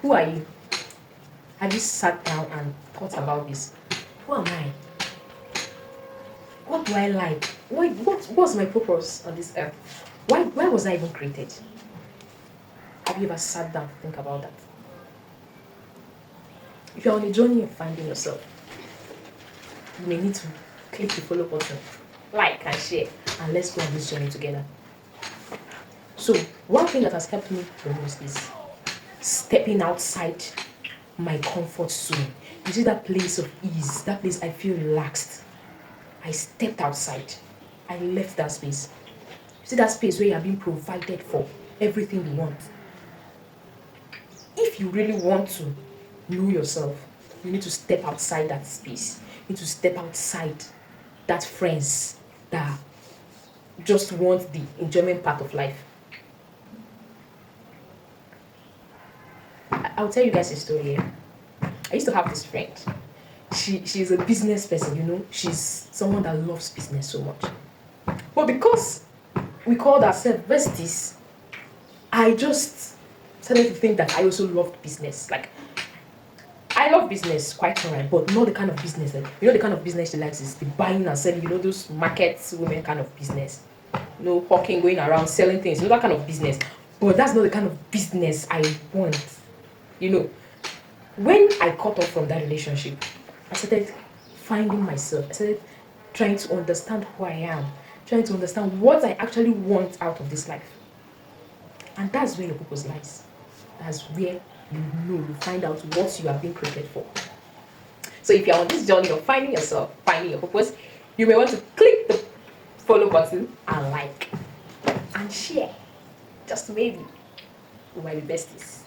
Who are you? Have you sat down and thought about this? Who am I? What do I like? What's my purpose on this earth? Why was I even created? Have you ever sat down to think about that? If you're on a journey of finding yourself, you may need to click the follow button, like and share, and let's go on this journey together. So, one thing that has helped me the most is stepping outside my comfort zone. You see that place of ease, that place I feel relaxed. I stepped outside. I left that space. You see that space where you are being provided for everything you want. If you really want to know yourself, you need to step outside that space. You need to step outside that friends that just want the enjoyment part of life. I'll tell you guys a story here. I used to have this friend. She's a business person, you know. She's someone that loves business so much. But because we called ourselves besties, I just started to think that I also loved business. Like, I love business quite alright, but not the kind of business that, you know, the kind of business she likes is the buying and selling, you know, those market women kind of business. You know, hawking, going around selling things, you know, that kind of business. But that's not the kind of business I want. You know, when I cut off from that relationship, I started finding myself. I started trying to understand who I am, trying to understand what I actually want out of this life. And that's where your purpose lies. That's where you find out what you are being created for. So if you're on this journey of finding yourself, finding your purpose, you may want to click the follow button and like and share. Just maybe we might be besties.